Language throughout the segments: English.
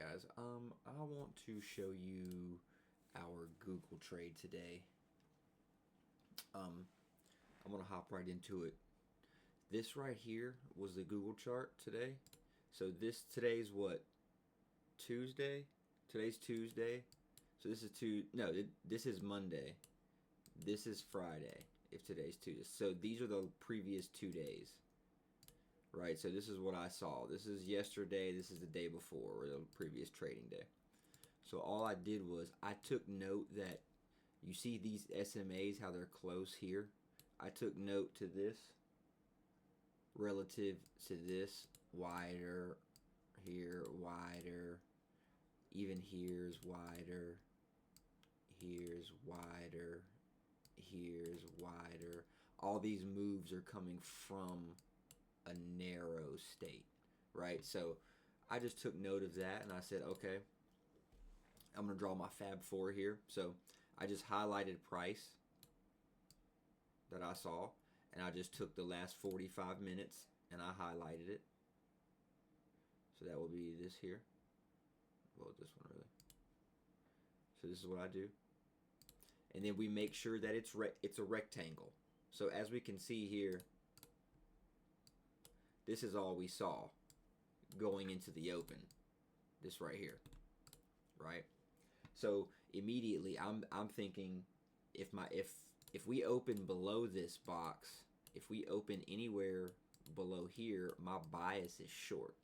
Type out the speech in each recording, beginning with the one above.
guys. I want to show you our Google trade today. I'm gonna hop right into it. This right here was the Google chart today. So today's what? Tuesday? Today's Tuesday. So this is this is Monday. This is Friday. If today's Tuesday. So these are the previous 2 days. Right, so this is what I saw. This is yesterday, this is the day before, or the previous trading day. So all I did was I took note that you see these SMAs, how they're close here. I took note to this relative to this, wider, here, wider, even here's wider, here's wider, here's wider. All these moves are coming from a narrow state, right? So I just took note of that and I said, okay, I'm going to draw my Fab 4 here. So I just highlighted price that I saw, and I just took the last 45 minutes and I highlighted it. So that will be this here. Well, this one really. So this is what I do. And then we make sure that it's a rectangle. So as we can see here, this is all we saw going into the open. This right here, right? So immediately I'm thinking if we open below this box, if we open anywhere below here, my bias is short.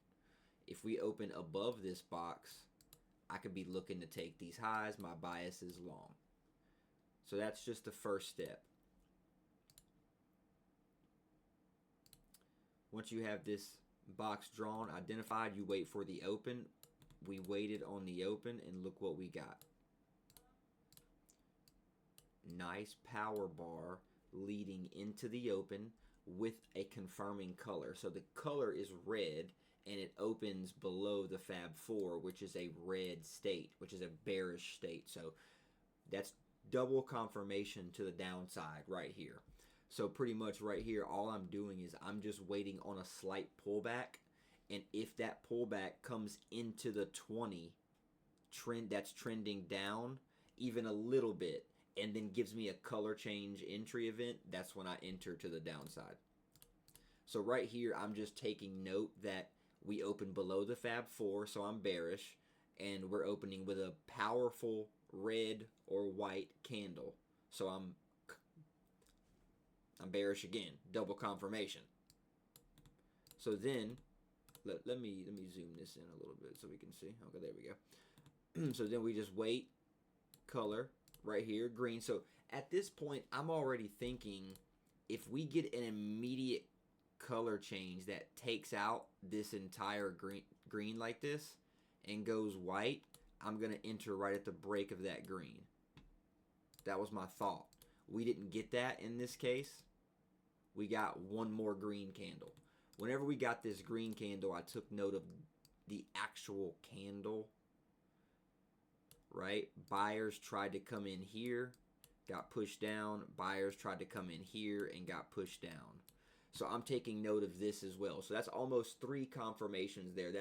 If we open above this box, I could be looking to take these highs. My bias is long. So that's just the first step. Once you have this box drawn, identified, you wait for the open. We waited on the open, and look what we got. Nice power bar leading into the open with a confirming color. So the color is red, and it opens below the Fab 4, which is a red state, which is a bearish state. So that's double confirmation to the downside right here. So pretty much right here, all I'm doing is I'm just waiting on a slight pullback. And if that pullback comes into the 20 trend that's trending down even a little bit and then gives me a color change entry event, that's when I enter to the downside. So right here, I'm just taking note that we open below the Fab 4, so I'm bearish. And we're opening with a powerful red or white candle. So I'm bearish again, double confirmation. So then, let me zoom this in a little bit so we can see. Okay, there we go. So then we just wait, color right here, green. So at this point, I'm already thinking if we get an immediate color change that takes out this entire green like this and goes white, I'm gonna enter right at the break of that green. That was my thought. We didn't get that in this case. We got one more green candle. Whenever we got this green candle, I took note of the actual candle, right? Buyers tried to come in here, got pushed down. Buyers tried to come in here and got pushed down. So I'm taking note of this as well. So that's almost 3 confirmations there.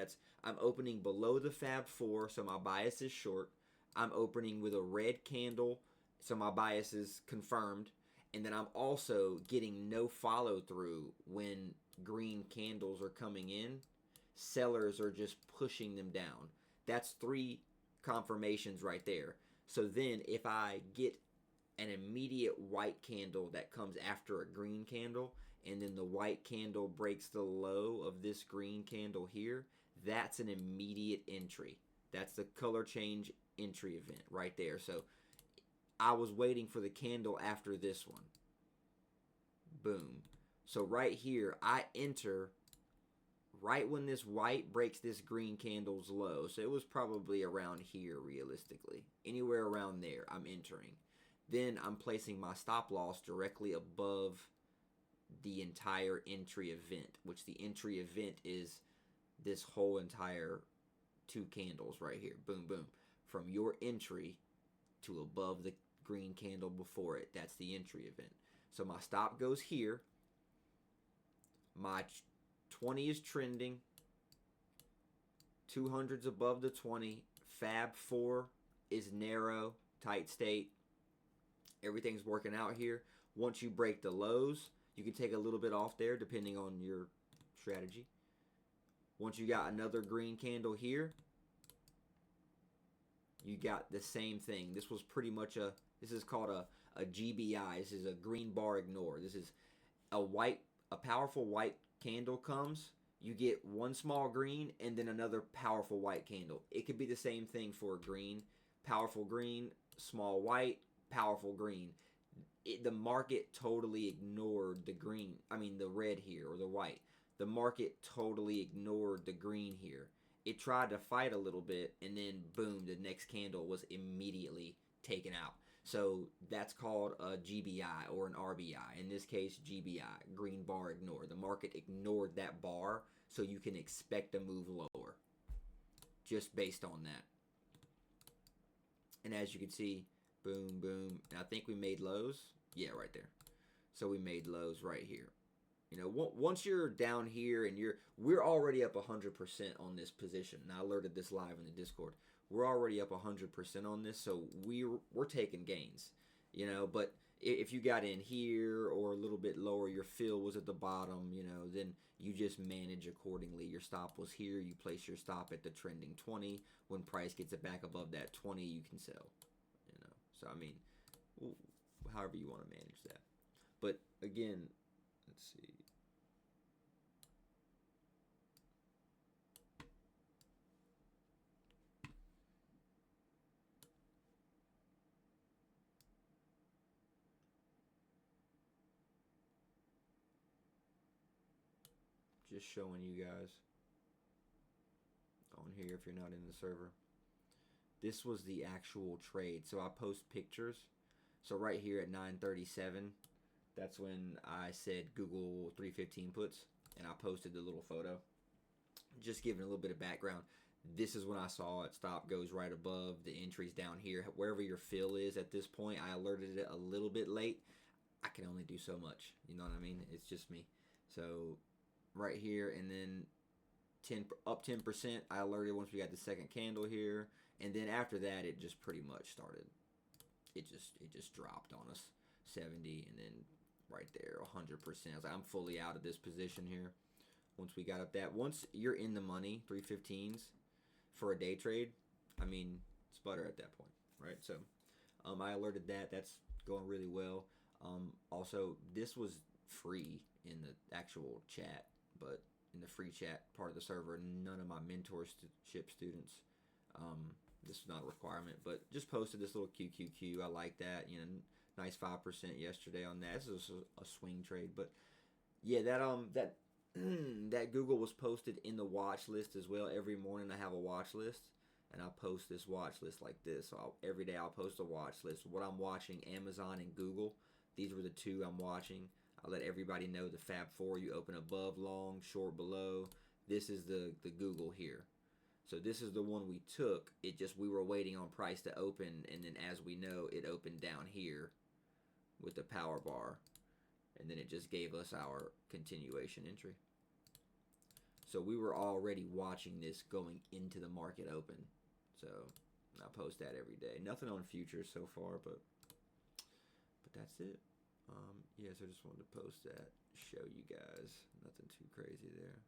I'm opening below the Fab 4, so my bias is short. I'm opening with a red candle, so my bias is confirmed. And then I'm also getting no follow through when green candles are coming in. Sellers are just pushing them down. That's 3 confirmations right there. So then if I get an immediate white candle that comes after a green candle, and then the white candle breaks the low of this green candle here, that's an immediate entry. That's the color change entry event right there. So I was waiting for the candle after this one. Boom. So right here, I enter right when this white breaks this green candle's low. So it was probably around here realistically. Anywhere around there, I'm entering. Then I'm placing my stop loss directly above the entire entry event, which the entry event is this whole entire 2 candles right here. Boom, boom. From your entry to above the green candle before it, that's the entry event. So my stop goes here. My 20 is trending 200's above the 20. Fab 4 is narrow, tight state. Everything's working out here. Once you break the lows, you can take a little bit off there depending on your strategy. Once you got another green candle here, you got the same thing. This was pretty much this is called a GBI. This is a green bar ignore. This is a powerful white candle comes, you get one small green and then another powerful white candle. It could be the same thing for a green. Powerful green, small white, powerful green. The market totally ignored the green. I mean the red here, or the white. The market totally ignored the green here. It tried to fight a little bit, and then boom, the next candle was immediately taken out. So that's called a GBI or an RBI. In this case, GBI, green bar ignore. The market ignored that bar, so you can expect a move lower just based on that. And as you can see, boom, boom. And I think we made lows. Yeah, right there. So we made lows right here. You know, once you're down here and we're already up 100% on this position. And I alerted this live in the Discord. We're already up 100% on this, so we're taking gains. You know, but if you got in here or a little bit lower, your fill was at the bottom, you know, then you just manage accordingly. Your stop was here. You place your stop at the trending 20. When price gets it back above that 20, you can sell. You know, so I mean, however you want to manage that. But again, let's see. Just showing you guys on here if you're not in the server. This was the actual trade. So I post pictures. So right here at 9:37, that's when I said Google 315 puts, and I posted the little photo. Just giving a little bit of background. This is when I saw it. Stop goes right above the entries down here. Wherever your fill is at this point, I alerted it a little bit late. I can only do so much. You know what I mean? It's just me. So right here, and then up 10%. I alerted once we got the second candle here, and then after that, it just pretty much started. It just dropped on us, 70, and then right there, 100%. I was like, I'm fully out of this position here. Once we got up that, once you're in the money, 315s for a day trade, I mean, it's butter at that point, right? So, I alerted that. That's going really well. Also, this was free in the actual chat, but in the free chat part of the server, none of my mentorship students, this is not a requirement, but just posted this little QQQ. I like that. You know, nice 5% yesterday on that. This is a swing trade, but yeah, that that Google was posted in the watch list as well. Every morning I have a watch list, and I post this watch list like this. So every day I'll post a watch list. What I'm watching, Amazon and Google. These were the two I'm watching. I let everybody know the Fab 4. You open above, long, short, below. This is the Google here. So this is the one we took. We were waiting on price to open, and then as we know, it opened down here with the power bar, and then it just gave us our continuation entry. So we were already watching this going into the market open. So I post that every day. Nothing on futures so far, but that's it. Yeah, so I just wanted to post that, show you guys. Nothing too crazy there.